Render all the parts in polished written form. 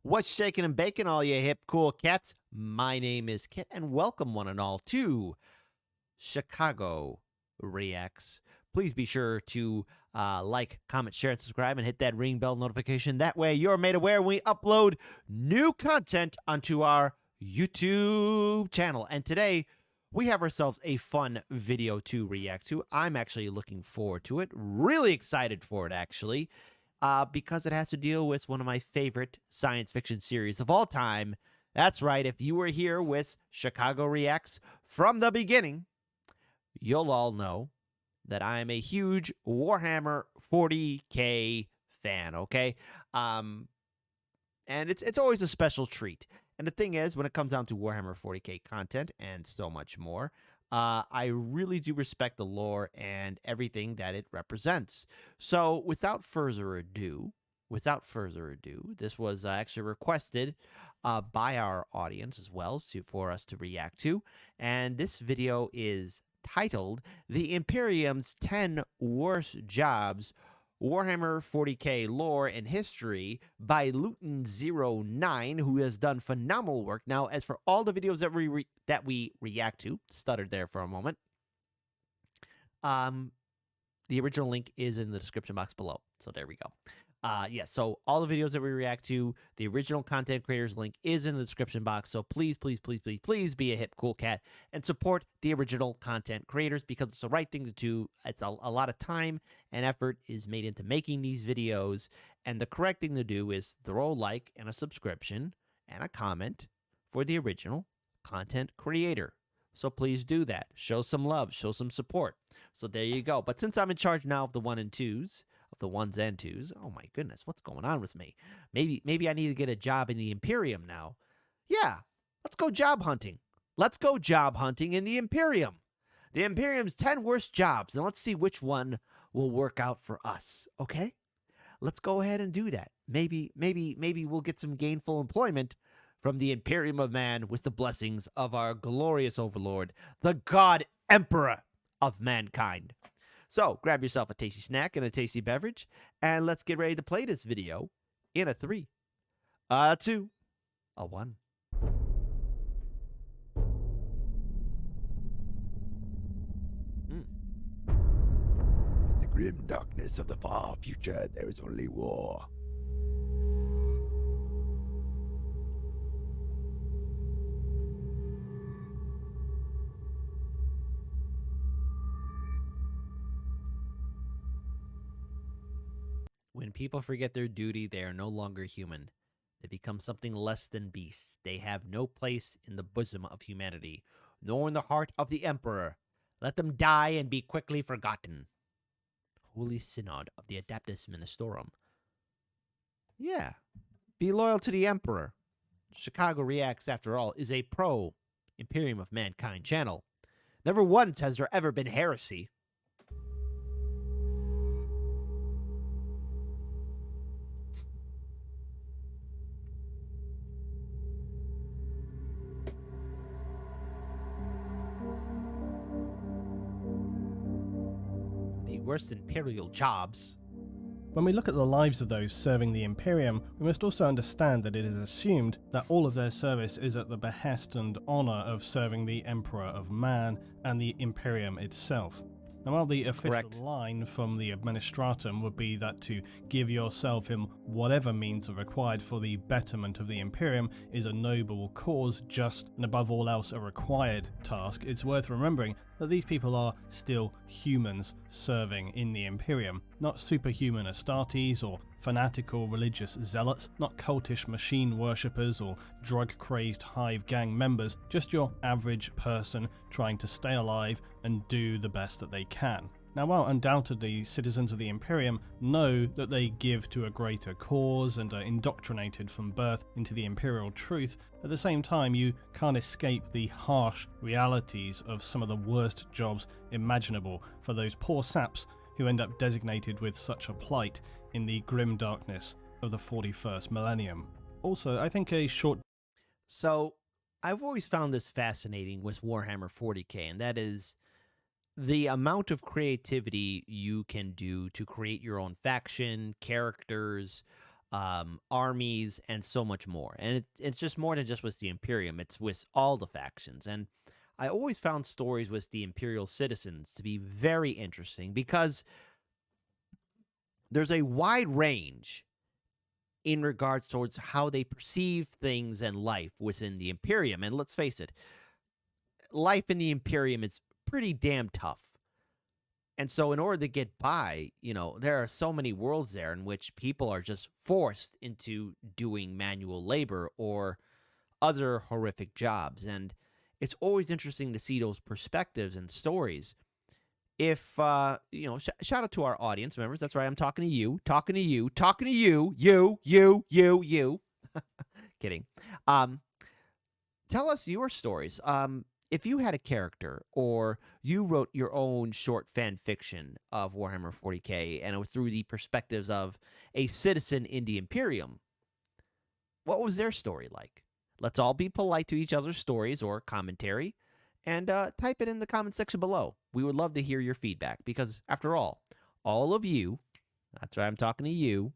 What's shaking and baking, all you hip, cool cats? My name is Kit, and welcome one and all to Chicago Reacts. Please be sure to like, comment, share, and subscribe, and hit that ring bell notification. That way, you're made aware when we upload new content onto our YouTube channel. And today, we have ourselves a fun video to react to. I'm actually looking forward to it. Really excited for it, actually. Because it has to deal with one of my favorite science fiction series of all time. That's right, if you were here with Chicago Reacts from the beginning, you'll all know that I'm a huge Warhammer 40K fan, okay? And it's always a special treat. And the thing is, when it comes down to Warhammer 40K content and so much more, I really do respect the lore and everything that it represents. So without further ado, this was actually requested by our audience as well for us to react to. And this video is titled The Imperium's 10 Worst Jobs, Warhammer 40K Lore and History by Luetin09, who has done phenomenal work. Now, as for all the videos that we react to, stuttered there for a moment, the original link is in the description box below. So there we go. So all the videos that we react to, the original content creators link is in the description box. So please, please, please, please, please be a hip, cool cat and support the original content creators because it's the right thing to do. It's a lot of time and effort is made into making these videos. And the correct thing to do is throw a like and a subscription and a comment for the original content creator. So please do that. Show some love, show some support. So there you go. But since I'm in charge now of the ones and twos, oh my goodness, what's going on with me? Maybe I need to get a job in the Imperium now. Yeah, let's go job hunting. Let's go job hunting in the Imperium. The Imperium's 10 worst jobs, and let's see which one will work out for us, okay? Let's go ahead and do that. Maybe we'll get some gainful employment from the Imperium of Man with the blessings of our glorious overlord, the God Emperor of mankind. So grab yourself a tasty snack and a tasty beverage, and let's get ready to play this video in a 3, a 2, a 1. In the grim darkness of the far future, there is only war. When people forget their duty, they are no longer human. They become something less than beasts. They have no place in the bosom of humanity, nor in the heart of the Emperor. Let them die and be quickly forgotten. Holy Synod of the Adeptus Ministorum. Yeah. Be loyal to the Emperor. Chicago Reacts, after all, is a pro-Imperium of Mankind channel. Never once has there ever been heresy. Worst imperial jobs. When we look at the lives of those serving the Imperium, we must also understand that it is assumed that all of their service is at the behest and honour of serving the Emperor of Man and the Imperium itself. Now, while the official line from the Administratum would be that to give yourself in whatever means are required for the betterment of the Imperium is a noble cause, just and above all else a required task, it's worth remembering that these people are still humans serving in the Imperium, not superhuman Astartes or fanatical religious zealots, not cultish machine worshippers or drug-crazed hive gang members, just your average person trying to stay alive and do the best that they can. Now, while undoubtedly citizens of the Imperium know that they give to a greater cause and are indoctrinated from birth into the imperial truth, at the same time you can't escape the harsh realities of some of the worst jobs imaginable for those poor saps who end up designated with such a plight in the grim darkness of the 41st millennium. Also, I think a short... So, I've always found this fascinating with Warhammer 40K, and that is the amount of creativity you can do to create your own faction, characters, armies, and so much more. And it's just more than just with the Imperium, it's with all the factions. And I always found stories with the Imperial citizens to be very interesting because there's a wide range in regards towards how they perceive things and life within the Imperium. And let's face it, life in the Imperium is pretty damn tough. And so in order to get by, there are so many worlds there in which people are just forced into doing manual labor or other horrific jobs. And it's always interesting to see those perspectives and stories. If, shout out to our audience members. That's right. I'm talking to you, you. Kidding. Tell us your stories. If you had a character or you wrote your own short fan fiction of Warhammer 40K and it was through the perspectives of a citizen in the Imperium, what was their story like? Let's all be polite to each other's stories or commentary and type it in the comment section below. We would love to hear your feedback because, after all of you, that's right, I'm talking to you,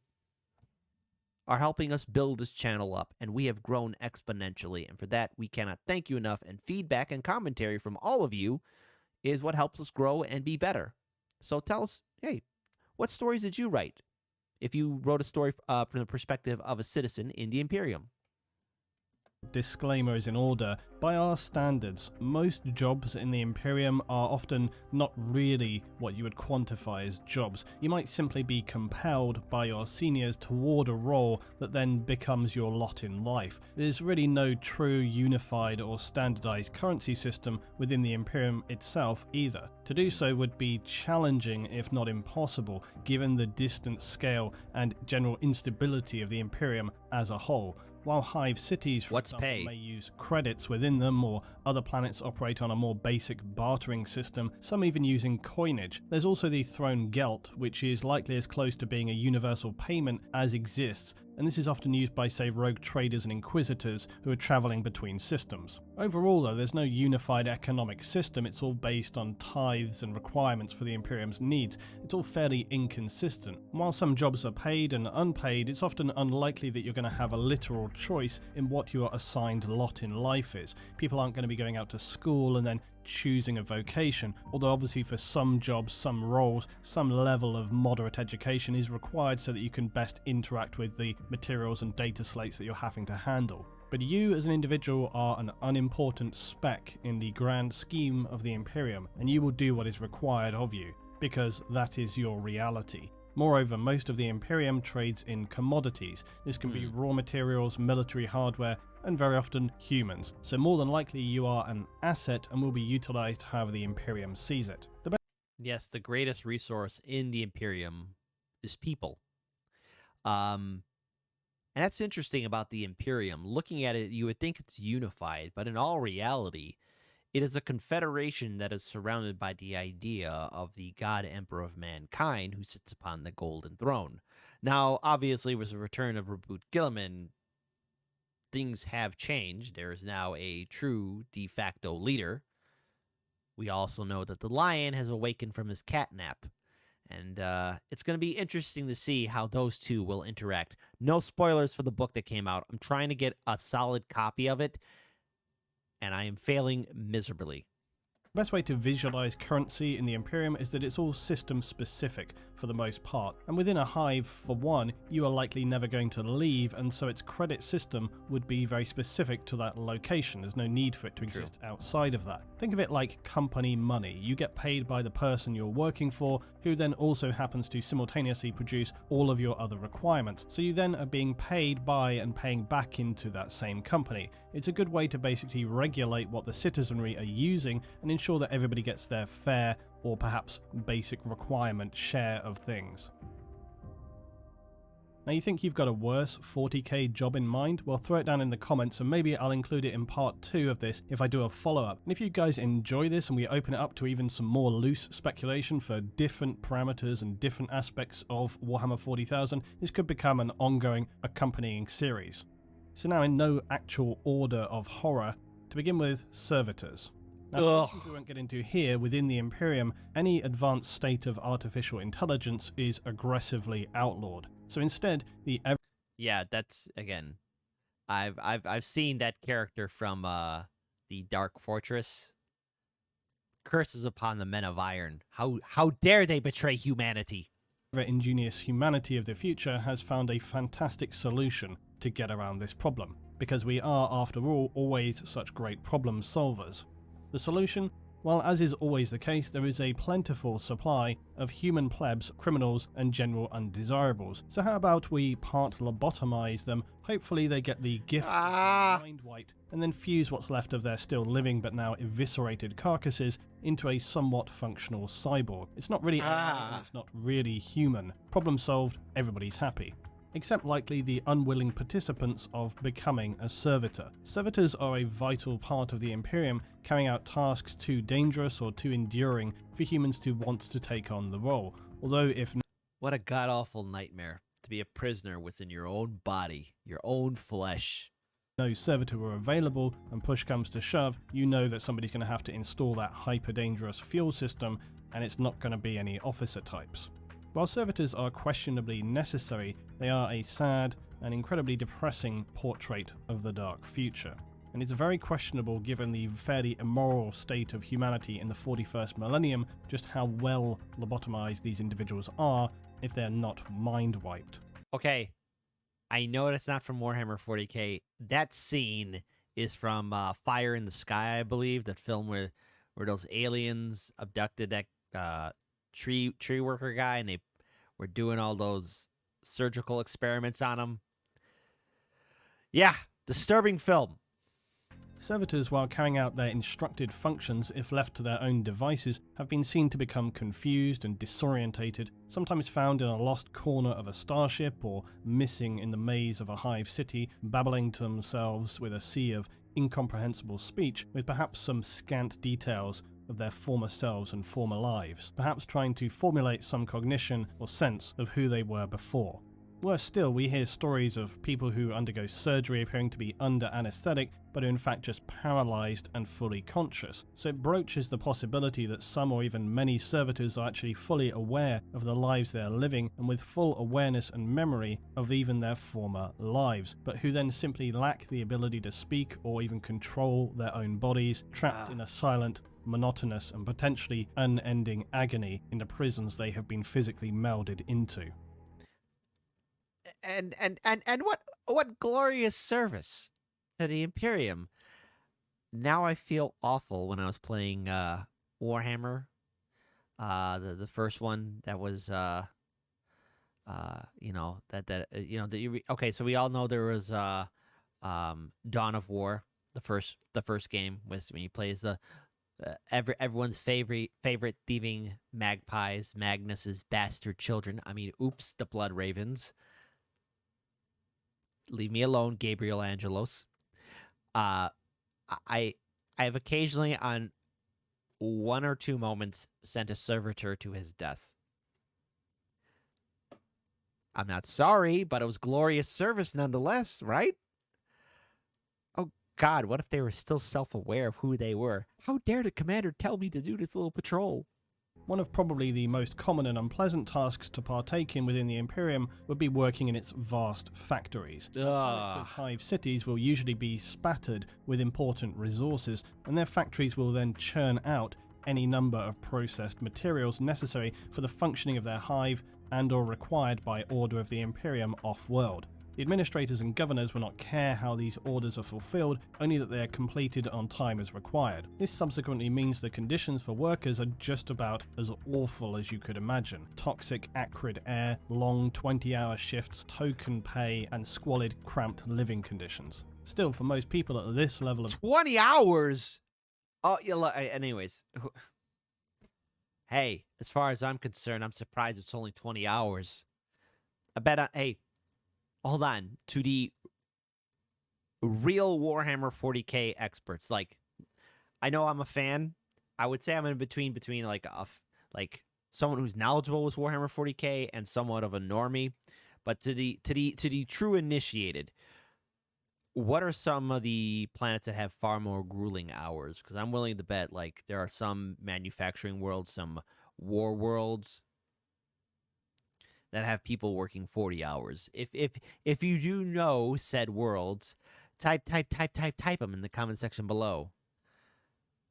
are helping us build this channel up, and we have grown exponentially, and for that, we cannot thank you enough, and feedback and commentary from all of you is what helps us grow and be better. So tell us, hey, what stories did you write if you wrote a story from the perspective of a citizen in the Imperium? Disclaimer is in order. By our standards, most jobs in the Imperium are often not really what you would quantify as jobs. You might simply be compelled by your seniors toward a role that then becomes your lot in life. There's really no true unified or standardized currency system within the Imperium itself either. To do so would be challenging, if not impossible, given the distant scale and general instability of the Imperium as a whole. While hive cities, for example, may use credits within them, or other planets operate on a more basic bartering system, some even using coinage. There's also the throne gelt, which is likely as close to being a universal payment as exists, and this is often used by, say, rogue traders and inquisitors who are travelling between systems. Overall, though, there's no unified economic system. It's all based on tithes and requirements for the Imperium's needs. It's all fairly inconsistent. While some jobs are paid and unpaid, it's often unlikely that you're going to have a literal choice in what your assigned lot in life is. People aren't going to be going out to school and then choosing a vocation, although obviously for some jobs, some roles, some level of moderate education is required so that you can best interact with the materials and data slates that you're having to handle. But you as an individual are an unimportant speck in the grand scheme of the Imperium, and you will do what is required of you, because that is your reality. Moreover, most of the Imperium trades in commodities. This can be raw materials, military hardware, and very often humans. So more than likely you are an asset and will be utilized however the Imperium sees it. Yes, the greatest resource in the Imperium is people. And that's interesting about the Imperium. Looking at it, you would think it's unified, but in all reality, it is a confederation that is surrounded by the idea of the God Emperor of mankind who sits upon the golden throne. Now, obviously, with the return of Reboot Gilliman, things have changed. There is now a true de facto leader. We also know that the lion has awakened from his catnap. And it's going to be interesting to see how those two will interact. No spoilers for the book that came out. I'm trying to get a solid copy of it, and I am failing miserably. The best way to visualize currency in the Imperium is that it's all system specific for the most part, and within a hive, for one, you are likely never going to leave, and so its credit system would be very specific to that location. There's no need for it to exist outside of that. Think of it like company money. You get paid by the person you're working for, who then also happens to simultaneously produce all of your other requirements. So you then are being paid by and paying back into that same company. It's a good way to basically regulate what the citizenry are using and ensure that everybody gets their fair or perhaps basic requirement share of things. Now you think you've got a worse 40k job in mind? Well, throw it down in the comments and maybe I'll include it in part 2 of this if I do a follow-up. And if you guys enjoy this and we open it up to even some more loose speculation for different parameters and different aspects of Warhammer 40,000, this could become an ongoing accompanying series. So now, in no actual order of horror, to begin with, servitors. Now, we won't get into here, within the Imperium, any advanced state of artificial intelligence is aggressively outlawed. So instead, Yeah, that's again. I've seen that character from the Dark Fortress. Curses upon the men of iron. How dare they betray humanity? The ingenious humanity of the future has found a fantastic solution to get around this problem, because we are, after all, always such great problem solvers. The solution? Well, as is always the case, there is a plentiful supply of human plebs, criminals, and general undesirables. So how about we part lobotomize them, hopefully they get the gift of being mind wiped, and then fuse what's left of their still living but now eviscerated carcasses into a somewhat functional cyborg. It's not really AI, and it's not really human. Problem solved, everybody's happy. Except likely the unwilling participants of becoming a servitor. Servitors are a vital part of the Imperium, carrying out tasks too dangerous or too enduring for humans to want to take on the role. Although if What a god-awful nightmare to be a prisoner within your own body, your own flesh. no servitor were available and push comes to shove, you know that somebody's going to have to install that hyper-dangerous fuel system, and it's not going to be any officer types. While servitors are questionably necessary, they are a sad and incredibly depressing portrait of the dark future. And it's very questionable, given the fairly immoral state of humanity in the 41st millennium, just how well lobotomized these individuals are if they're not mind-wiped. Okay, I know that's not from Warhammer 40k. That scene is from Fire in the Sky, I believe, that film where those aliens abducted that tree worker guy, and they were doing all those surgical experiments on him. Yeah, disturbing film. Servitors, while carrying out their instructed functions, if left to their own devices, have been seen to become confused and disorientated, sometimes found in a lost corner of a starship or missing in the maze of a hive city, babbling to themselves with a sea of incomprehensible speech, with perhaps some scant details of their former selves and former lives, perhaps trying to formulate some cognition or sense of who they were before. Worse still, we hear stories of people who undergo surgery appearing to be under anesthetic, but are in fact just paralyzed and fully conscious. So it broaches the possibility that some or even many servitors are actually fully aware of the lives they are living and with full awareness and memory of even their former lives, but who then simply lack the ability to speak or even control their own bodies, trapped in a silent, monotonous and potentially unending agony in the prisons they have been physically melded into. And what glorious service to the Imperium. Now I feel awful when I was playing Warhammer, the first one that was okay, so we all know there was Dawn of War, the first game was when you plays the everyone's favorite thieving magpies, Magnus's bastard children. I mean, oops, the Blood Ravens. Leave me alone, Gabriel Angelos. I have occasionally, on one or two moments, sent a servitor to his death. I'm not sorry, but it was glorious service nonetheless, right? Oh God, what if they were still self-aware of who they were? How dare the commander tell me to do this little patrol? One of probably the most common and unpleasant tasks to partake in within the Imperium would be working in its vast factories. Planets with hive cities will usually be spattered with important resources, and their factories will then churn out any number of processed materials necessary for the functioning of their hive and or required by order of the Imperium off-world. The administrators and governors will not care how these orders are fulfilled, only that they are completed on time as required. This subsequently means the conditions for workers are just about as awful as you could imagine. Toxic, acrid air, long 20-hour shifts, token pay, and squalid, cramped living conditions. Still, for most people at this level of 20 hours? Oh, yeah, anyways. Hey, as far as I'm concerned, I'm surprised it's only 20 hours. I bet hey, hold on, to the real Warhammer 40k experts. Like, I know I'm a fan. I would say I'm in between like someone who's knowledgeable with Warhammer 40k and somewhat of a normie. But to the true initiated, what are some of the planets that have far more grueling hours? Because I'm willing to bet like there are some manufacturing worlds, some war worlds that have people working 40 hours. If you do know said worlds, type them in the comment section below.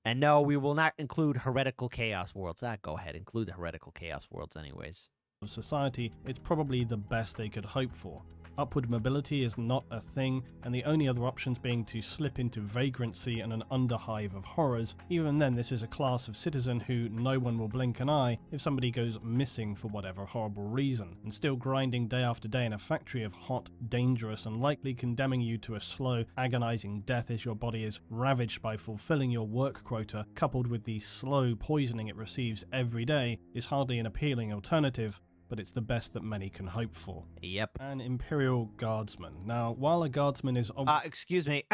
And no, we will not include heretical chaos worlds. Go ahead, include the heretical chaos worlds anyways. Of society, it's probably the best they could hope for. Upward mobility is not a thing, and the only other options being to slip into vagrancy and an underhive of horrors. Even then, this is a class of citizen who no one will blink an eye if somebody goes missing for whatever horrible reason, and still grinding day after day in a factory of hot, dangerous, and likely condemning you to a slow, agonizing death as your body is ravaged by fulfilling your work quota, coupled with the slow poisoning it receives every day, is hardly an appealing alternative, but it's the best that many can hope for. Yep. An Imperial Guardsman. Now, while a Guardsman is... Excuse me.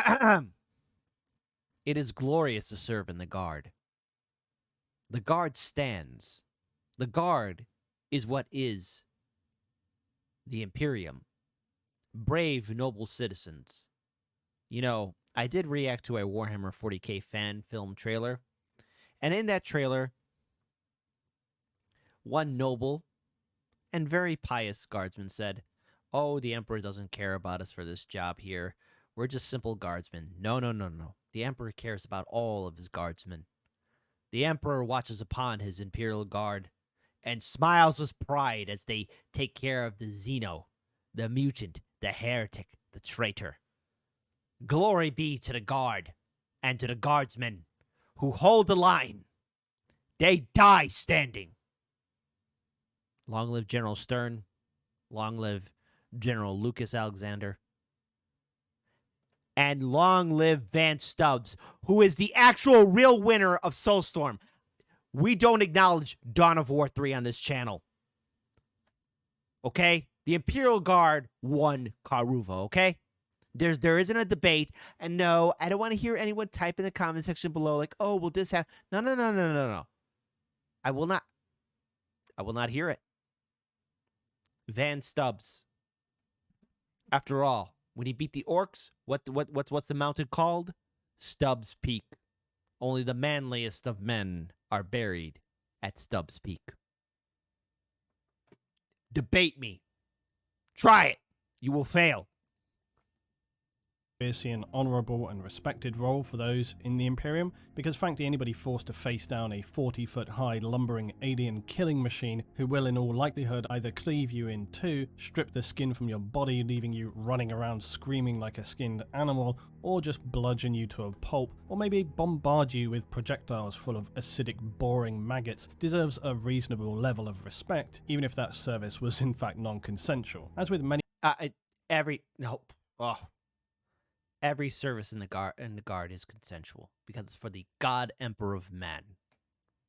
It is glorious to serve in the Guard. The Guard stands. The Guard is what is the Imperium. Brave, noble citizens. You know, I did react to a Warhammer 40k fan film trailer, and in that trailer, one noble and very pious guardsman said, "Oh, the Emperor doesn't care about us for this job here. We're just simple guardsmen." No. The Emperor cares about all of his guardsmen. The Emperor watches upon his Imperial Guard and smiles with pride as they take care of the Xeno, the mutant, the heretic, the traitor. Glory be to the Guard and to the guardsmen who hold the line. They die standing. Long live General Stern. Long live General Lucas Alexander. And long live Van Stubbs, who is the actual real winner of Soulstorm. We don't acknowledge Dawn of War 3 on this channel. Okay? The Imperial Guard won Karuva, okay? There isn't a debate. And no, I don't want to hear anyone type in the comment section below like, "Oh, will this have..." No. I will not hear it. Van Stubbs. After all, when he beat the orcs, what's the mountain called? Stubbs Peak. Only the manliest of men are buried at Stubbs Peak. Debate me. Try it. You will fail. Obviously an honourable and respected role for those in the Imperium, because frankly anybody forced to face down a 40-foot high lumbering alien killing machine who will in all likelihood either cleave you in two, strip the skin from your body leaving you running around screaming like a skinned animal, or just bludgeon you to a pulp, or maybe bombard you with projectiles full of acidic boring maggots, deserves a reasonable level of respect, even if that service was in fact non-consensual. As with many Every service in the guard is consensual because it's for the God Emperor of Man.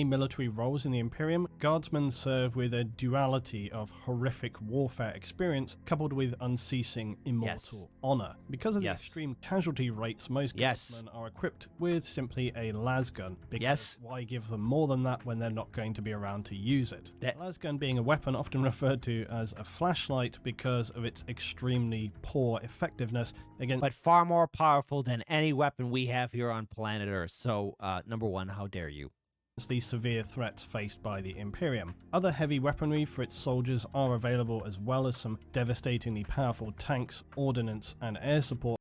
military roles in the Imperium, guardsmen serve with a duality of horrific warfare experience coupled with unceasing immortal honor. Because of the extreme casualty rates, most guardsmen are equipped with simply a lasgun. Because why give them more than that when they're not going to be around to use it? Lasgun being a weapon often referred to as a flashlight because of its extremely poor effectiveness against... But far more powerful than any weapon we have here on planet Earth. So, number one, how dare you? The severe threats faced by the Imperium. Other heavy weaponry for its soldiers are available, as well as some devastatingly powerful tanks, ordnance, and air support.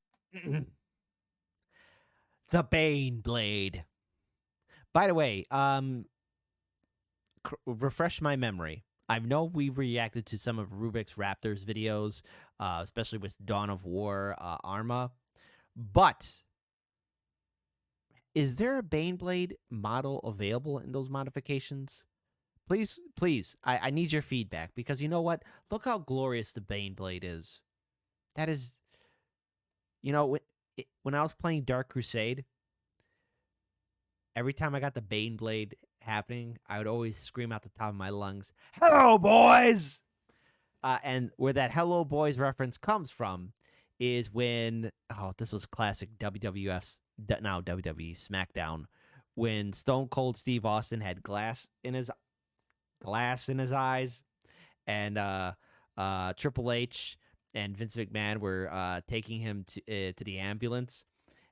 The Bane Blade. By the way, refresh my memory. I know we reacted to some of Rubik's Raptors videos, especially with Dawn of War Arma, but is there a Baneblade model available in those modifications? Please, I need your feedback, because you know what? Look how glorious the Baneblade is. That is, you know, when I was playing Dark Crusade, every time I got the Baneblade happening, I would always scream out the top of my lungs, "Hello, boys!" And where that "Hello, boys" reference comes from is when, this was classic WWF's, now WWE SmackDown, when Stone Cold Steve Austin had glass in his eyes, and Triple H and Vince McMahon were taking him to the ambulance,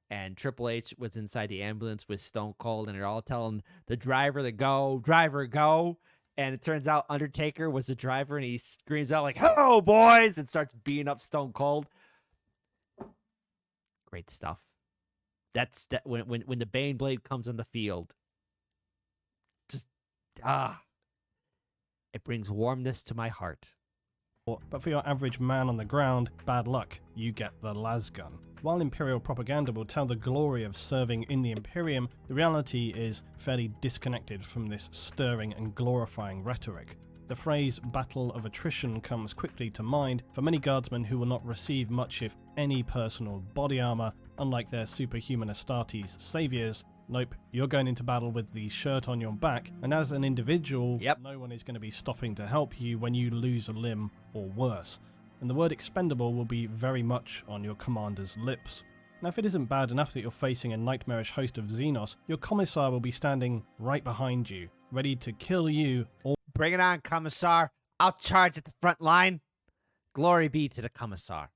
and Triple H was inside the ambulance with Stone Cold, and they're all telling the driver to go, driver go, And it turns out Undertaker was the driver, and he screams out like, "Hello, boys!" and starts beating up Stone Cold. Great stuff. That's that when the Bane Blade comes on the field. Just it brings warmness to my heart. But for your average man on the ground, bad luck, you get the lasgun. While Imperial propaganda will tell the glory of serving in the Imperium, the reality is fairly disconnected from this stirring and glorifying rhetoric. The phrase battle of attrition comes quickly to mind for many guardsmen who will not receive much if any personal body armor, unlike their superhuman Astartes saviors. Nope, you're going into battle with the shirt on your back, and as an individual, no one is going to be stopping to help you when you lose a limb or worse. And the word expendable will be very much on your commander's lips. Now, if it isn't bad enough that you're facing a nightmarish host of Xenos, your commissar will be standing right behind you, ready to kill you or... Bring it on, Commissar. I'll charge at the front line. Glory be to the Commissar.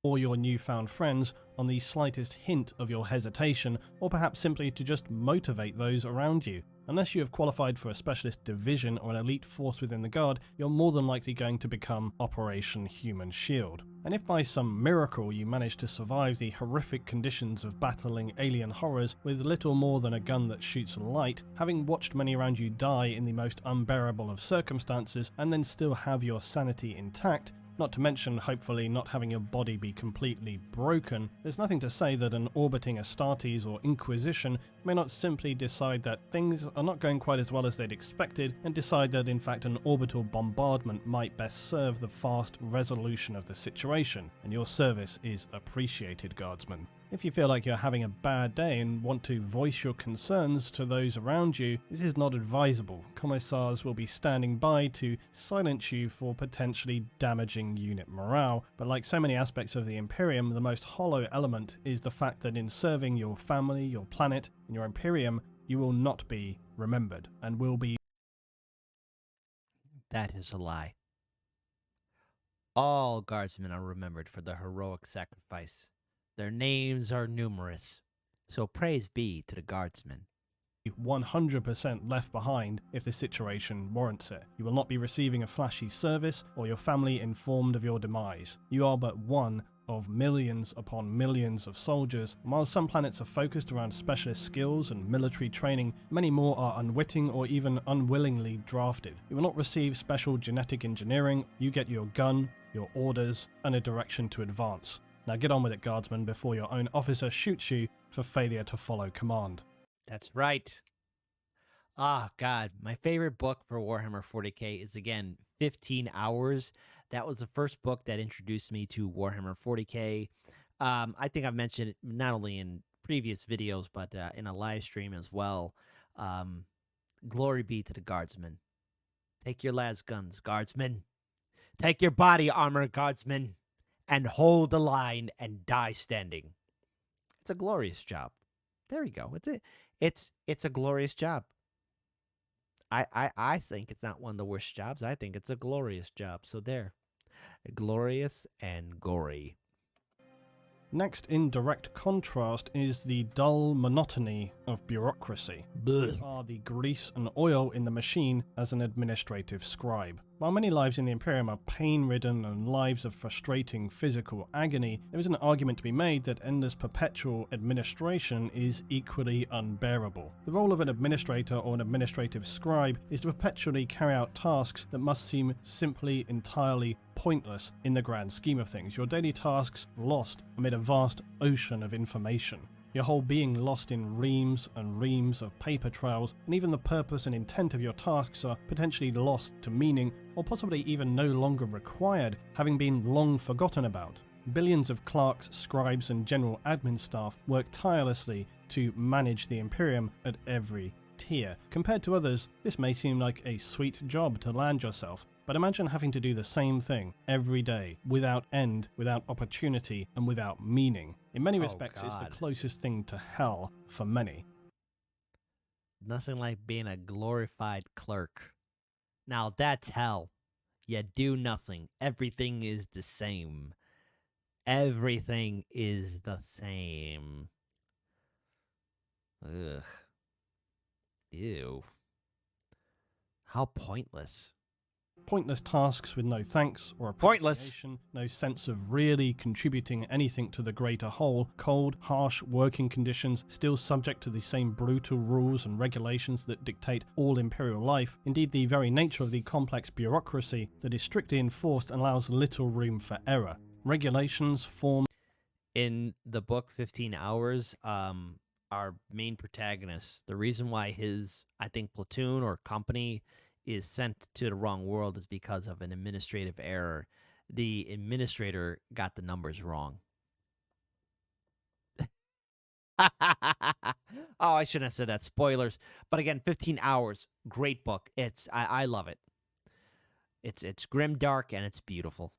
Or your newfound friends on the slightest hint of your hesitation, or perhaps simply to just motivate those around you. Unless you have qualified for a specialist division or an elite force within the Guard, you're more than likely going to become Operation Human Shield. And if by some miracle you manage to survive the horrific conditions of battling alien horrors with little more than a gun that shoots light, having watched many around you die in the most unbearable of circumstances, and then still have your sanity intact, not to mention hopefully not having your body be completely broken, there's nothing to say that an orbiting Astartes or Inquisition may not simply decide that things are not going quite as well as they'd expected, and decide that in fact an orbital bombardment might best serve the fast resolution of the situation, and your service is appreciated, Guardsmen. If you feel like you're having a bad day and want to voice your concerns to those around you, this is not advisable. Commissars will be standing by to silence you for potentially damaging unit morale, but like so many aspects of the Imperium, the most hollow element is the fact that in serving your family, your planet, and your Imperium, you will not be remembered, and will be... That is a lie. All Guardsmen are remembered for their heroic sacrifice. Their names are numerous, so praise be to the Guardsmen. 100% left behind if the situation warrants it. You will not be receiving a flashy service or your family informed of your demise. You are but one of millions upon millions of soldiers, and while some planets are focused around specialist skills and military training, many more are unwitting or even unwillingly drafted. You will not receive special genetic engineering. You get your gun, your orders, and a direction to advance. Now get on with it, Guardsmen, before your own officer shoots you for failure to follow command. That's right. Ah, God, my favorite book for Warhammer 40k is, again, 15 Hours. That was the first book that introduced me to Warhammer 40k. I think I've mentioned it not only in previous videos, but in a live stream as well. Glory be to the Guardsmen. Take your las guns, Guardsmen. Take your body armor, Guardsmen. And hold the line and die standing. It's a glorious job. There we go. It's a glorious job. I think it's not one of the worst jobs. I think it's a glorious job. So there. Glorious and gory. Next, in direct contrast, is the dull monotony of bureaucracy. These are the grease and oil in the machine as an administrative scribe. While many lives in the Imperium are pain-ridden and lives of frustrating physical agony, there is an argument to be made that endless perpetual administration is equally unbearable. The role of an administrator or an administrative scribe is to perpetually carry out tasks that must seem simply entirely pointless in the grand scheme of things. Your daily tasks lost amid a vast ocean of information. Your whole being lost in reams and reams of paper trails, and even the purpose and intent of your tasks are potentially lost to meaning, or possibly even no longer required, having been long forgotten about. Billions of clerks, scribes, and general admin staff work tirelessly to manage the Imperium at every tier. Compared to others, this may seem like a sweet job to land yourself, but imagine having to do the same thing every day, without end, without opportunity, and without meaning. In many respects, it's the closest thing to hell for many. Nothing like being a glorified clerk. Now that's hell. You do nothing. Everything is the same. Everything is the same. Ugh. Ew. How pointless. Pointless tasks with no thanks or Pointless. appreciation, no sense of really contributing anything to the greater whole, cold, harsh working conditions, still subject to the same brutal rules and regulations that dictate all Imperial life. Indeed, the very nature of the complex bureaucracy that is strictly enforced allows little room for error. Regulations, forms. In the book 15 Hours, our main protagonist, the reason why his, I think, platoon or company is sent to the wrong world is because of an administrative error. The administrator got the numbers wrong. Oh, I shouldn't have said that. Spoilers. But again, 15 Hours, great book. I love it. It's grim, dark, and it's beautiful.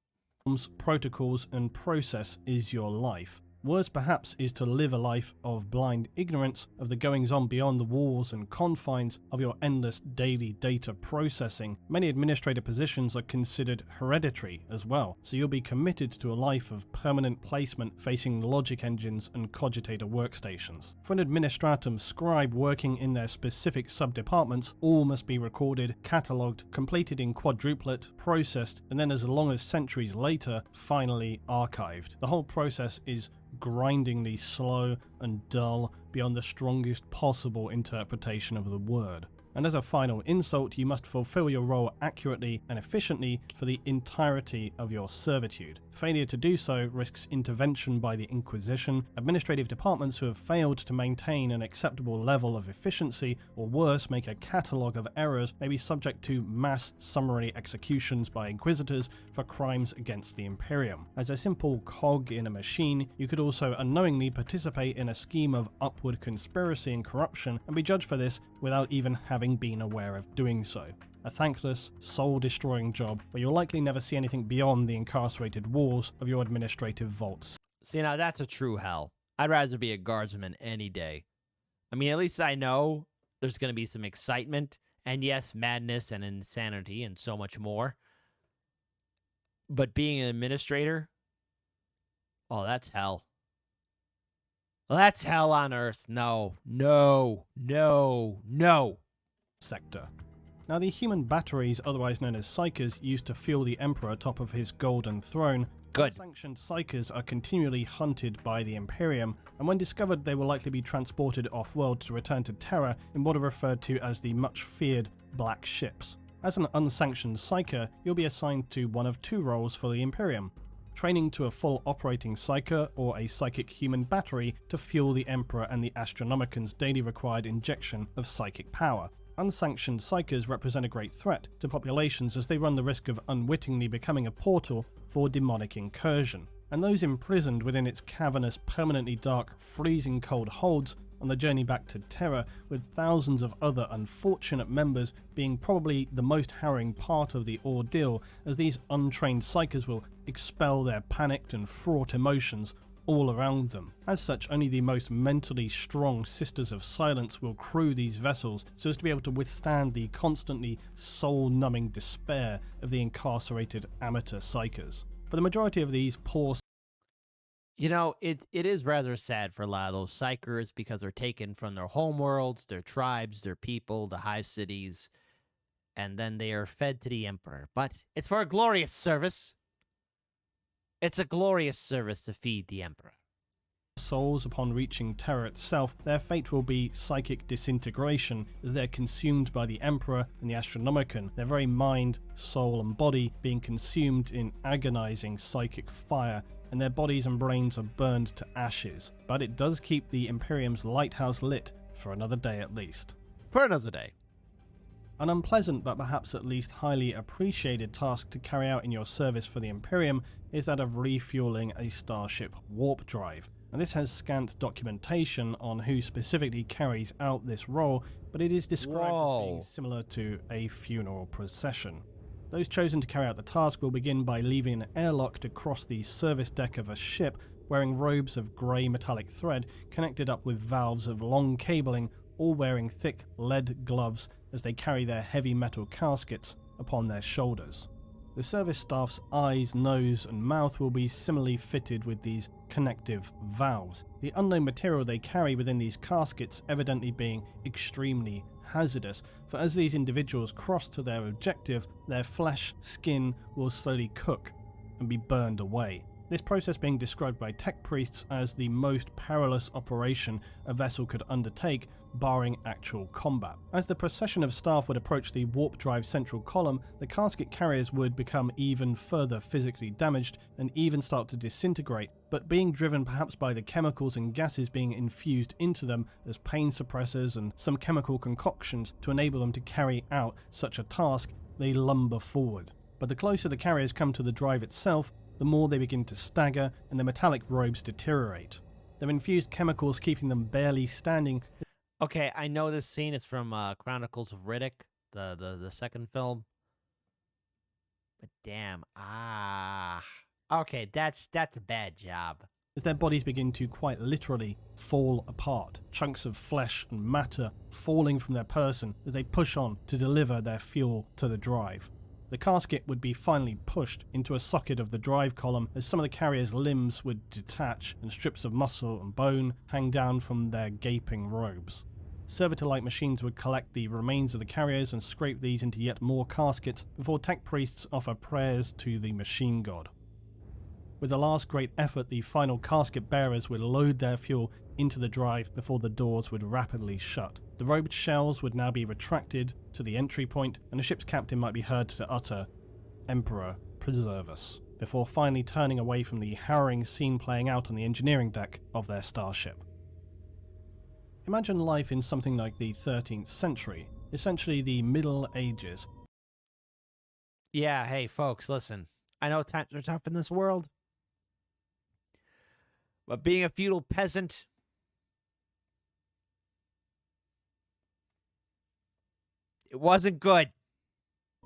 Protocols and process is your life. Worse perhaps is to live a life of blind ignorance of the goings-on beyond the walls and confines of your endless daily data processing. Many administrative positions are considered hereditary as well, so you'll be committed to a life of permanent placement facing logic engines and cogitator workstations. For an administratum scribe working in their specific sub-departments, all must be recorded, catalogued, completed in quadruplet, processed, and then as long as centuries later, finally archived. The whole process is grindingly slow and dull beyond the strongest possible interpretation of the word. And as a final insult, you must fulfill your role accurately and efficiently for the entirety of your servitude. Failure to do so risks intervention by the Inquisition. Administrative departments who have failed to maintain an acceptable level of efficiency, or worse, make a catalogue of errors, may be subject to mass summary executions by Inquisitors for crimes against the Imperium. As a simple cog in a machine, you could also unknowingly participate in a scheme of upward conspiracy and corruption and be judged for this without even having been aware of doing so. A thankless, soul-destroying job where you'll likely never see anything beyond the incarcerated walls of your administrative vaults. See, now that's a true hell. I'd rather be a guardsman any day. I mean, at least I know there's going to be some excitement, and yes, madness and insanity and so much more. But being an administrator, oh, that's hell. That's hell on earth. No, no, no, no. Sector. Now, the human batteries, otherwise known as psychers, used to fuel the Emperor atop of his golden throne. Good. Unsanctioned psychers are continually hunted by the Imperium, and when discovered they will likely be transported off-world to return to Terra in what are referred to as the much-feared Black Ships. As an unsanctioned psyker, you'll be assigned to one of two roles for the Imperium: training to a full operating psyker, or a psychic human battery to fuel the Emperor and the Astronomican's daily required injection of psychic power. Unsanctioned psychers represent a great threat to populations as they run the risk of unwittingly becoming a portal for demonic incursion, and those imprisoned within its cavernous, permanently dark, freezing cold holds on the journey back to Terra, with thousands of other unfortunate members being probably the most harrowing part of the ordeal, as these untrained psychers will expel their panicked and fraught emotions all around them. As such, only the most mentally strong Sisters of Silence will crew these vessels so as to be able to withstand the constantly soul-numbing despair of the incarcerated amateur psychers. For the majority of these poor... You know, it is rather sad for a lot of those psychers because they're taken from their homeworlds, their tribes, their people, the hive cities, and then they are fed to the Emperor. But it's for a glorious service. It's a glorious service to feed the Emperor. Souls, upon reaching Terra itself, their fate will be psychic disintegration as they're consumed by the Emperor and the Astronomican, their very mind, soul and body being consumed in agonizing psychic fire, and their bodies and brains are burned to ashes. But it does keep the Imperium's lighthouse lit for another day at least. For another day. An unpleasant but perhaps at least highly appreciated task to carry out in your service for the Imperium is that of refueling a starship warp drive. And this has scant documentation on who specifically carries out this role, but it is described as being similar to a funeral procession. Those chosen to carry out the task will begin by leaving an airlock to cross the service deck of a ship, wearing robes of grey metallic thread connected up with valves of long cabling, all wearing thick lead gloves as they carry their heavy metal caskets upon their shoulders. The service staff's eyes, nose and mouth will be similarly fitted with these connective valves, the unknown material they carry within these caskets evidently being extremely hazardous, for as these individuals cross to their objective, their flesh, skin will slowly cook and be burned away. This process being described by tech priests as the most perilous operation a vessel could undertake, barring actual combat. As the procession of staff would approach the warp drive central column, the casket carriers would become even further physically damaged and even start to disintegrate, but being driven perhaps by the chemicals and gases being infused into them as pain suppressors and some chemical concoctions to enable them to carry out such a task, they lumber forward. But the closer the carriers come to the drive itself, the more they begin to stagger and their metallic robes deteriorate. Their infused chemicals keeping them barely standing. Okay, I know this scene is from Chronicles of Riddick, the second film. But damn, okay, that's a bad job. As their bodies begin to quite literally fall apart, chunks of flesh and matter falling from their person as they push on to deliver their fuel to the drive. The casket would be finally pushed into a socket of the drive column as some of the carrier's limbs would detach and strips of muscle and bone hang down from their gaping robes. Servitor-like machines would collect the remains of the carriers and scrape these into yet more caskets before tech priests offer prayers to the machine god. With the last great effort, the final casket bearers would load their fuel into the drive before the doors would rapidly shut. The robed shells would now be retracted to the entry point, and the ship's captain might be heard to utter, "Emperor, preserve us," before finally turning away from the harrowing scene playing out on the engineering deck of their starship. Imagine life in something like the 13th century, essentially the Middle Ages. Yeah, hey folks, listen. I know times are tough in this world, but being a feudal peasant, it wasn't good.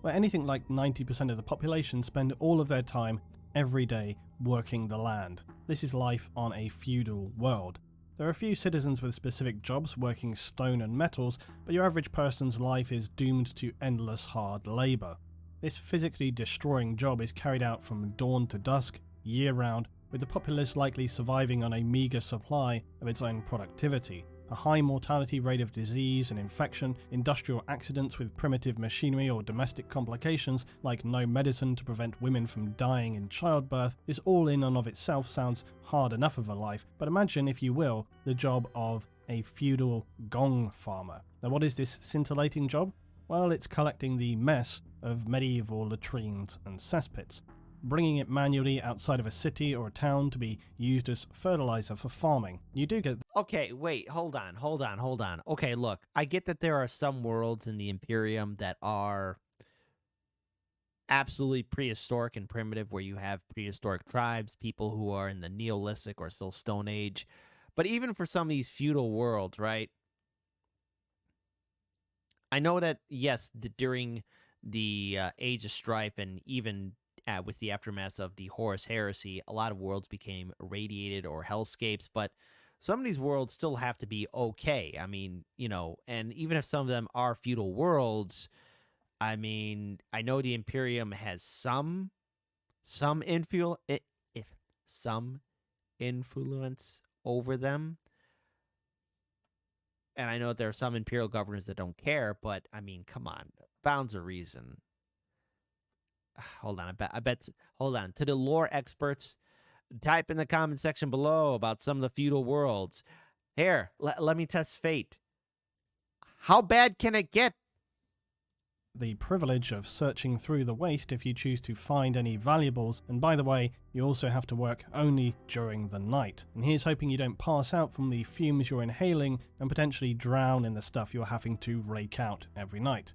Where anything like 90% of the population spend all of their time every day working the land. This is life on a feudal world. There are a few citizens with specific jobs working stone and metals, but your average person's life is doomed to endless hard labour. This physically destroying job is carried out from dawn to dusk, year-round, with the populace likely surviving on a meagre supply of its own productivity. A high mortality rate of disease and infection, industrial accidents with primitive machinery or domestic complications like no medicine to prevent women from dying in childbirth, this all in and of itself sounds hard enough of a life, but imagine, if you will, the job of a feudal gong farmer. Now what is this scintillating job? Well, it's collecting the mess of medieval latrines and cesspits, bringing it manually outside of a city or a town to be used as fertilizer for farming. You do get... Okay, wait, hold on. Okay, look, I get that there are some worlds in the Imperium that are absolutely prehistoric and primitive, where you have prehistoric tribes, people who are in the Neolithic or still Stone Age. But even for some of these feudal worlds, right? I know that, yes, during the Age of Strife and even with the aftermath of the Horus Heresy, a lot of worlds became irradiated or hellscapes, but some of these worlds still have to be okay. I mean, you know, and even if some of them are feudal worlds, I mean, I know the Imperium has some influence over them. And I know there are some Imperial governors that don't care, but I mean, come on, bounds of reason. Hold on, hold on. To the lore experts, type in the comment section below about some of the feudal worlds. Here, let me test fate. How bad can it get? The privilege of searching through the waste if you choose to find any valuables, and by the way, you also have to work only during the night. And here's hoping you don't pass out from the fumes you're inhaling and potentially drown in the stuff you're having to rake out every night.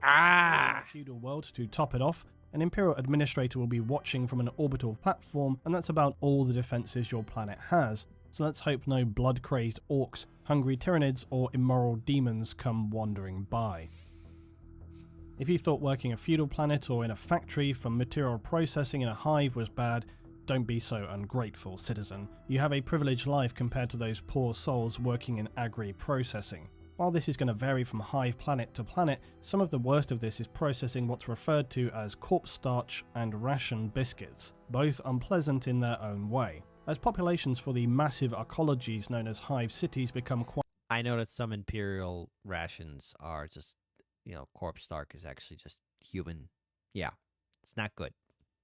Feudal world, to top it off, an Imperial administrator will be watching from an orbital platform, and that's about all the defenses your planet has. So let's hope no blood-crazed orcs, hungry tyrannids, or immoral demons come wandering by. If you thought working a feudal planet or in a factory for material processing in a hive was bad, don't be so ungrateful, citizen. You have a privileged life compared to those poor souls working in agri-processing. While this is going to vary from hive planet to planet, some of the worst of this is processing what's referred to as corpse starch and ration biscuits, both unpleasant in their own way. As populations for the massive ecologies known as hive cities become quite... I know that some Imperial rations are just corpse Stark is actually just human. Yeah, it's not good.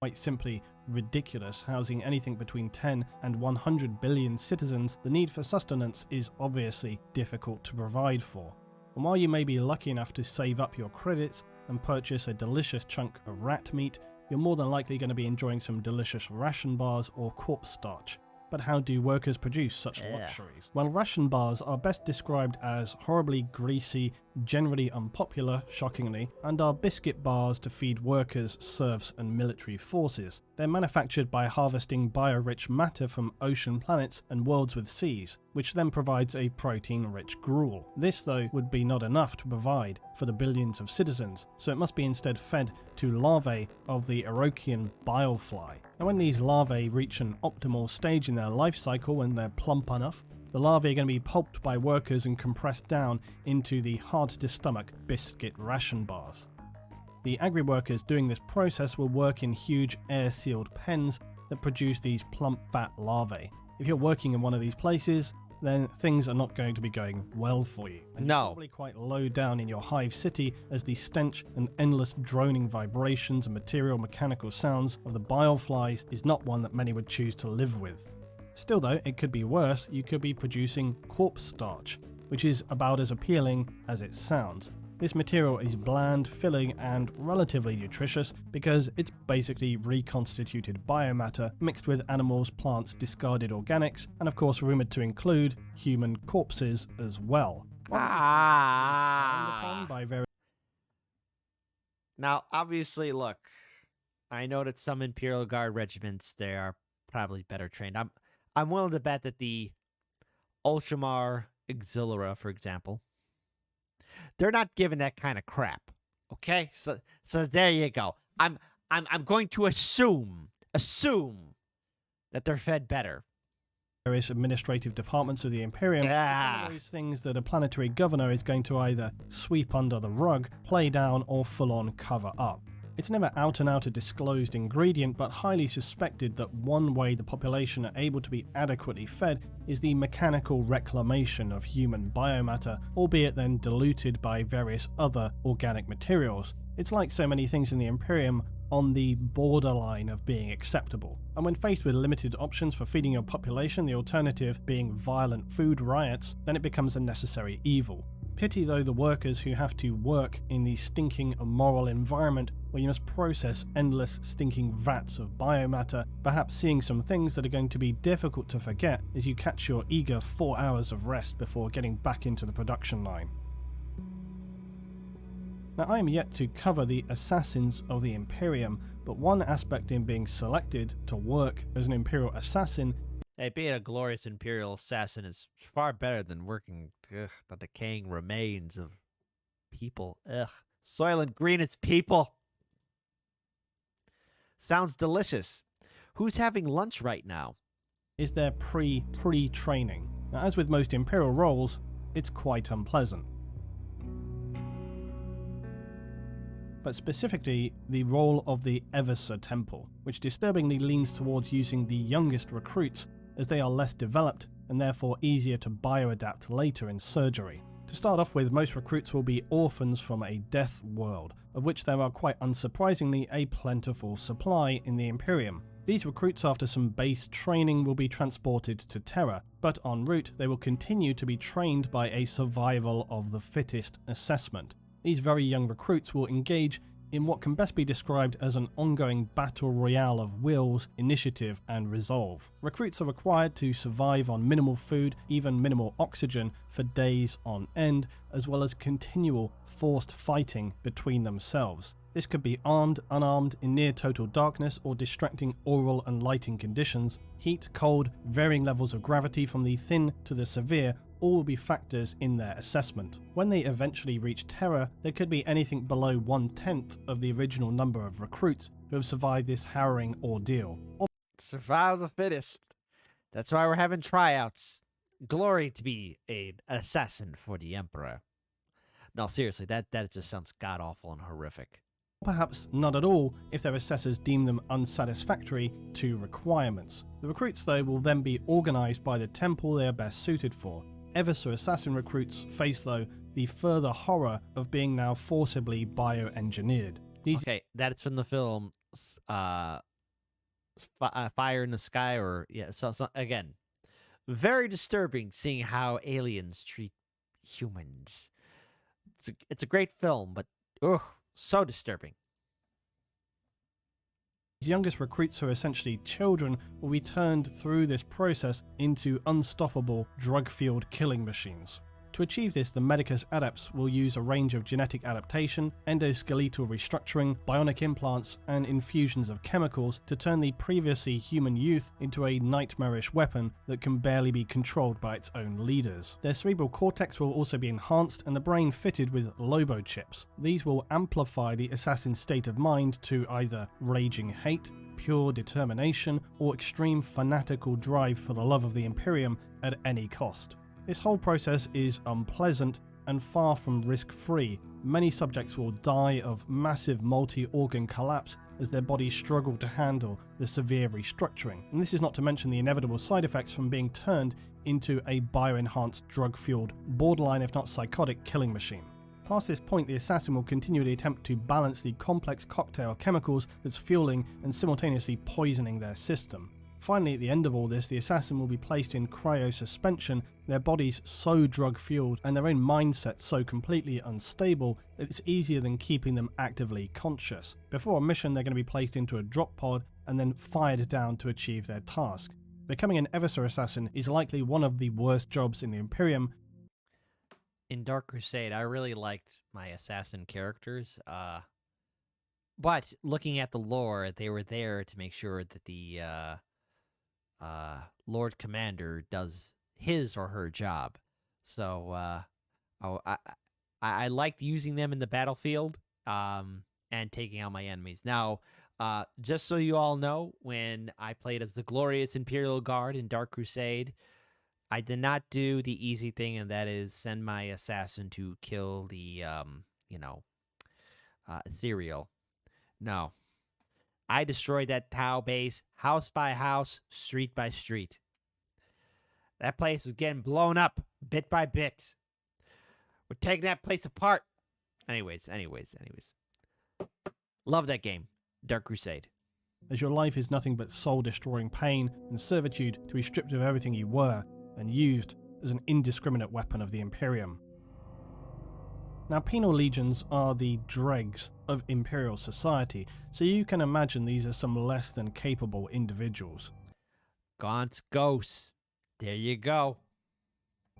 Quite simply ridiculous. Housing anything between 10 and 100 billion citizens, the need for sustenance is obviously difficult to provide for. And while you may be lucky enough to save up your credits and purchase a delicious chunk of rat meat, you're more than likely going to be enjoying some delicious ration bars or corpse starch. But how do workers produce such luxuries? Well, ration bars are best described as horribly greasy, generally unpopular, shockingly, and are biscuit bars to feed workers, serfs, and military forces. They're manufactured by harvesting bio-rich matter from ocean planets and worlds with seas, which then provides a protein-rich gruel. This, though, would be not enough to provide for the billions of citizens, so it must be instead fed to larvae of the Orochian bilefly. And when these larvae reach an optimal stage in their life cycle, when they're plump enough, the larvae are going to be pulped by workers and compressed down into the hard-to-stomach biscuit ration bars. The agri-workers doing this process will work in huge air-sealed pens that produce these plump fat larvae. If you're working in one of these places, then things are not going to be going well for you. And No. You're probably quite low down in your hive city, as the stench and endless droning vibrations and material mechanical sounds of the bileflies is not one that many would choose to live with. Still though, it could be worse. You could be producing corpse starch, which is about as appealing as it sounds. This material is bland, filling, and relatively nutritious because it's basically reconstituted biomatter mixed with animals, plants, discarded organics, and of course rumoured to include human corpses as well. Now, obviously, look, I know that some Imperial Guard regiments, they are probably better trained. I'm willing to bet that the Ultramar Auxilia, for example, they're not given that kind of crap. Okay? So there you go. I'm going to assume that they're fed better. Various administrative departments of the Imperium. It's one of those things that a planetary governor is going to either sweep under the rug, play down, or full-on cover up. It's never out and out a disclosed ingredient, but highly suspected that one way the population are able to be adequately fed is the mechanical reclamation of human biomatter, albeit then diluted by various other organic materials. It's like so many things in the Imperium, on the borderline of being acceptable. And when faced with limited options for feeding your population, the alternative being violent food riots, then it becomes a necessary evil. Pity though the workers who have to work in the stinking immoral environment where you must process endless stinking vats of biomatter, perhaps seeing some things that are going to be difficult to forget as you catch your eager 4 hours of rest before getting back into the production line. Now, I am yet to cover the assassins of the Imperium, but one aspect in being selected to work as an Imperial assassin. Hey, being a glorious Imperial assassin is far better than working the decaying remains of people. Soylent Green is people. Sounds delicious. Who's having lunch right now? Is their pre-training. Now, as with most Imperial roles, it's quite unpleasant. But specifically the role of the Eversa Temple, which disturbingly leans towards using the youngest recruits as they are less developed and therefore easier to bioadapt later in surgery. To start off with, most recruits will be orphans from a death world, of which there are quite unsurprisingly a plentiful supply in the Imperium. These recruits, after some base training, will be transported to Terra, but en route they will continue to be trained by a survival of the fittest assessment. These very young recruits will engage in what can best be described as an ongoing battle royale of wills, initiative, and resolve. Recruits are required to survive on minimal food, even minimal oxygen, for days on end, as well as continual forced fighting between themselves. This could be armed, unarmed, in near total darkness, or distracting aural and lighting conditions. Heat, cold, varying levels of gravity from the thin to the severe all will be factors in their assessment. When they eventually reach Terra, there could be anything below 1/10 of the original number of recruits who have survived this harrowing ordeal. Survive the fittest. That's why we're having tryouts. Glory to be an assassin for the Emperor. No, seriously, that just sounds god-awful and horrific. Perhaps not at all if their assessors deem them unsatisfactory to requirements. The recruits, though, will then be organised by the temple they are best suited for. Eversor assassin recruits face, though, the further horror of being now forcibly bioengineered. Okay, that's from the film Fire in the Sky, or yeah, so again, very disturbing seeing how aliens treat humans. It's a great film, but so disturbing. These youngest recruits, who are essentially children, will be turned through this process into unstoppable drug-fueled killing machines. To achieve this, the Medicus adepts will use a range of genetic adaptation, endoskeletal restructuring, bionic implants, and infusions of chemicals to turn the previously human youth into a nightmarish weapon that can barely be controlled by its own leaders. Their cerebral cortex will also be enhanced and the brain fitted with Lobo chips. These will amplify the assassin's state of mind to either raging hate, pure determination, or extreme fanatical drive for the love of the Imperium at any cost. This whole process is unpleasant and far from risk-free. Many subjects will die of massive multi-organ collapse as their bodies struggle to handle the severe restructuring. And this is not to mention the inevitable side effects from being turned into a bioenhanced, drug-fueled, borderline if not psychotic killing machine. Past this point, the assassin will continually attempt to balance the complex cocktail of chemicals that's fueling and simultaneously poisoning their system. Finally, at the end of all this, the assassin will be placed in cryosuspension, their bodies so drug-fueled and their own mindset so completely unstable that it's easier than keeping them actively conscious. Before a mission, they're going to be placed into a drop pod and then fired down to achieve their task. Becoming an Eversor assassin is likely one of the worst jobs in the Imperium. In Dark Crusade, I really liked my assassin characters, but looking at the lore, they were there to make sure that the Lord Commander does his or her job. So I liked using them in the battlefield and taking out my enemies. Now, just so you all know, when I played as the glorious Imperial Guard in Dark Crusade, I did not do the easy thing, and that is send my assassin to kill the, Ethereal. No. I destroyed that Tau base, house by house, street by street. That place was getting blown up, bit by bit. We're taking that place apart. Anyways. Love that game, Dark Crusade. As your life is nothing but soul-destroying pain and servitude to be stripped of everything you were and used as an indiscriminate weapon of the Imperium. Now, penal legions are the dregs of Imperial society, so you can imagine these are some less than capable individuals. Gaunt's ghosts. There you go.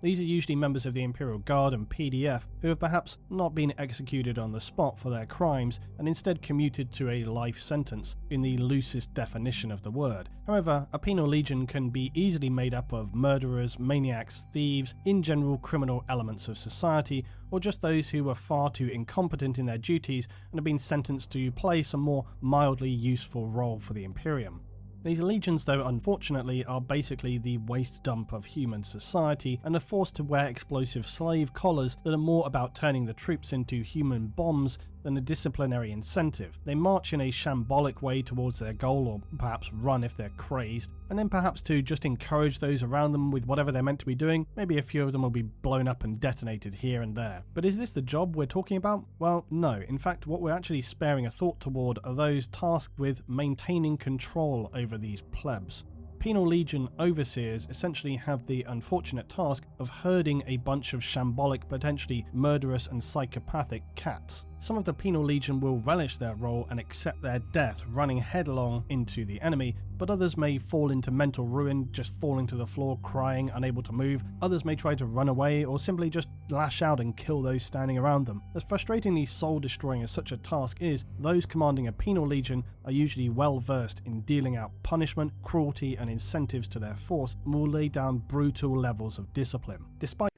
These are usually members of the Imperial Guard and PDF who have perhaps not been executed on the spot for their crimes and instead commuted to a life sentence in the loosest definition of the word. However, a penal legion can be easily made up of murderers, maniacs, thieves, in general criminal elements of society, or just those who were far too incompetent in their duties and have been sentenced to play some more mildly useful role for the Imperium. These legions, though, unfortunately, are basically the waste dump of human society and are forced to wear explosive slave collars that are more about turning the troops into human bombs than a disciplinary incentive. They march in a shambolic way towards their goal, or perhaps run if they're crazed, and then perhaps to just encourage those around them with whatever they're meant to be doing. Maybe a few of them will be blown up and detonated here and there. But is this the job we're talking about? Well, no. In fact, what we're actually sparing a thought toward are those tasked with maintaining control over these plebs. Penal Legion overseers essentially have the unfortunate task of herding a bunch of shambolic, potentially murderous and psychopathic cats. Some of the Penal Legion will relish their role and accept their death running headlong into the enemy, but others may fall into mental ruin, just falling to the floor crying, unable to move. Others may try to run away or simply just lash out and kill those standing around them. As frustratingly soul-destroying as such a task is, those commanding a Penal Legion are usually well versed in dealing out punishment, cruelty and incentives to their force, and will lay down brutal levels of discipline. Despite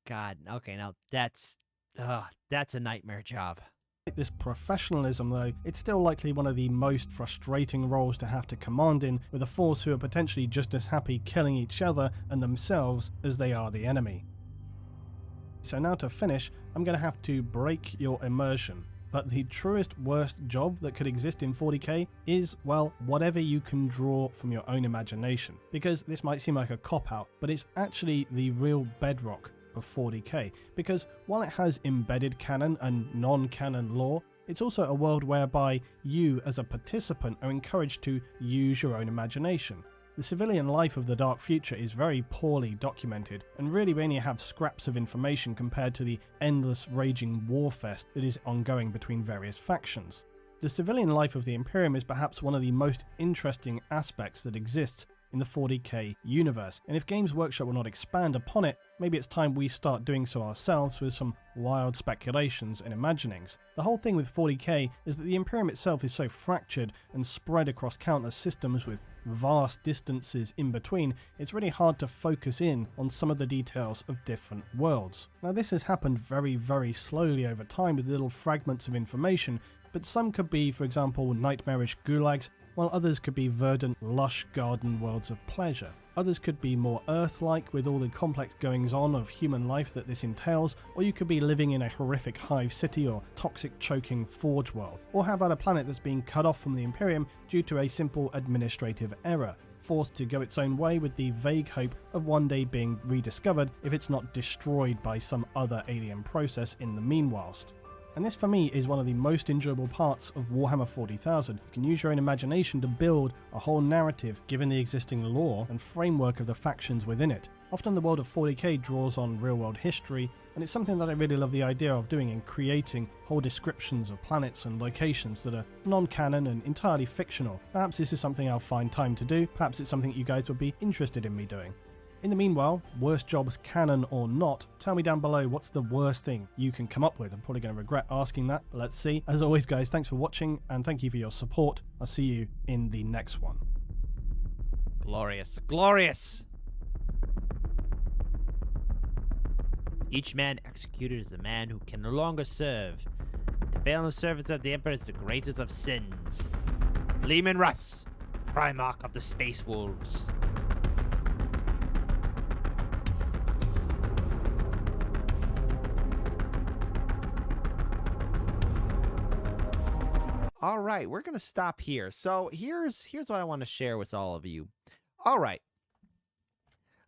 God, okay, now that's a nightmare job. this professionalism, though, it's still likely one of the most frustrating roles to have to command in, with a force who are potentially just as happy killing each other and themselves as they are the enemy. So now to finish, I'm going to have to break your immersion. But the truest worst job that could exist in 40k is, well, whatever you can draw from your own imagination. Because this might seem like a cop-out, but it's actually the real bedrock of 40k. Because while it has embedded canon and non-canon lore, it's also a world whereby you as a participant are encouraged to use your own imagination. The civilian life of the Dark Future is very poorly documented, and really we only have scraps of information compared to the endless raging warfest that is ongoing between various factions. The civilian life of the Imperium is perhaps one of the most interesting aspects that exists in the 40k universe, and if Games Workshop will not expand upon it, maybe it's time we start doing so ourselves with some wild speculations and imaginings. The whole thing with 40k is that the Imperium itself is so fractured and spread across countless systems with vast distances in between, it's really hard to focus in on some of the details of different worlds. Now this has happened very, very slowly over time with little fragments of information, but some could be, for example, nightmarish gulags, while others could be verdant, lush garden worlds of pleasure. Others could be more Earth-like with all the complex goings-on of human life that this entails, or you could be living in a horrific hive city or toxic choking forge world. Or how about a planet that's being cut off from the Imperium due to a simple administrative error, forced to go its own way with the vague hope of one day being rediscovered if it's not destroyed by some other alien process in the meanwhilest. And this for me is one of the most enjoyable parts of Warhammer 40,000. You can use your own imagination to build a whole narrative given the existing lore and framework of the factions within it. Often the world of 40k draws on real world history, and it's something that I really love the idea of doing in creating whole descriptions of planets and locations that are non-canon and entirely fictional. Perhaps this is something I'll find time to do, perhaps it's something you guys would be interested in me doing. In the meanwhile, worst jobs canon or not, tell me down below what's the worst thing you can come up with. I'm probably going to regret asking that, but let's see. As always guys, thanks for watching and thank you for your support. I'll see you in the next one. Glorious. Glorious! Each man executed is a man who can no longer serve. To fail in the service of the Emperor is the greatest of sins. Leman Russ, Primarch of the Space Wolves. All right, we're gonna stop here. So here's what I want to share with all of you. All right,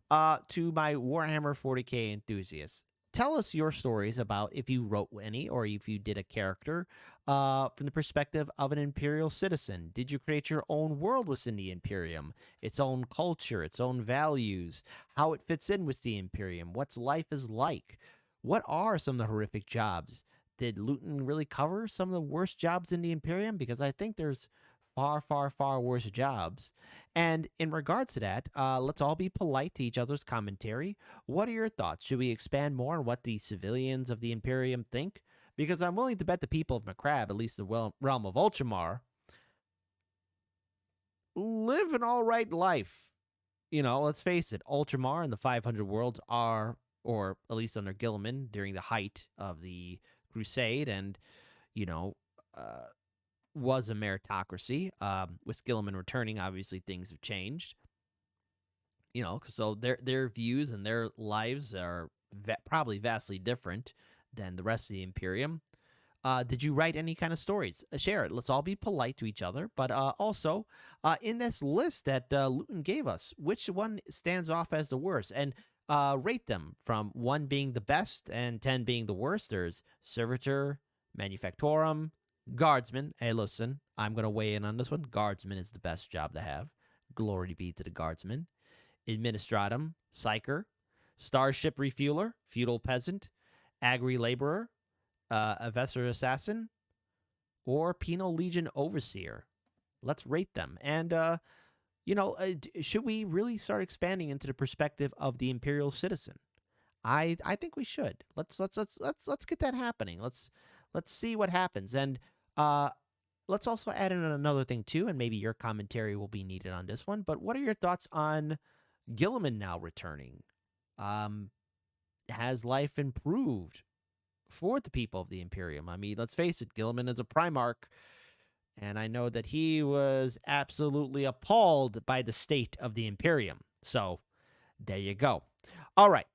to my Warhammer 40k enthusiasts, tell us your stories about if you wrote any or if you did a character from the perspective of an Imperial citizen. Did you create your own world within the Imperium, its own culture, its own values, how it fits in with the Imperium, what's life is like, what are some of the horrific jobs? Did Luetin really cover some of the worst jobs in the Imperium? Because I think there's far, far, far worse jobs. And in regards to that, let's all be polite to each other's commentary. What are your thoughts? Should we expand more on what the civilians of the Imperium think? Because I'm willing to bet the people of Macrab, at least the realm of Ultramar, live an all right life. You know, let's face it, Ultramar and the 500 worlds are, or at least under Guilliman, during the height of the Crusade, and was a meritocracy. With Guilliman returning, obviously things have changed. So their views and their lives are probably vastly different than the rest of the Imperium. Did you write any kind of stories? Share it. Let's all be polite to each other. But also, in this list that Luetin gave us, which one stands off as the worst? And rate them from 1 being the best and 10 being the worst. There's Servitor, Manufactorum, Guardsman. Hey, listen, I'm going to weigh in on this one. Guardsman is the best job to have. Glory be to the Guardsman. Administratum, Psyker, Starship Refueler, Feudal Peasant, Agri Laborer, Avessor Assassin, or Penal Legion Overseer. Let's rate them. And, should we really start expanding into the perspective of the Imperial citizen? I think we should. Let's get that happening. Let's see what happens. And let's also add in another thing too, and maybe your commentary will be needed on this one. But what are your thoughts on Guilliman now returning? Has life improved for the people of the Imperium? I mean, let's face it, Guilliman is a Primarch. And I know that he was absolutely appalled by the state of the Imperium. So, there you go. All right.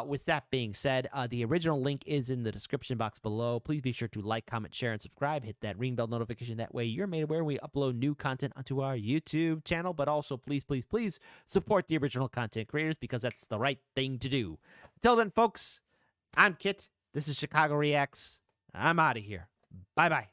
With that being said, the original link is in the description box below. Please be sure to like, comment, share, and subscribe. Hit that ring bell notification. That way you're made aware when we upload new content onto our YouTube channel. But also, please, please, please support the original content creators because that's the right thing to do. Until then, folks, I'm Kit. This is Chicago Reacts. I'm out of here. Bye-bye.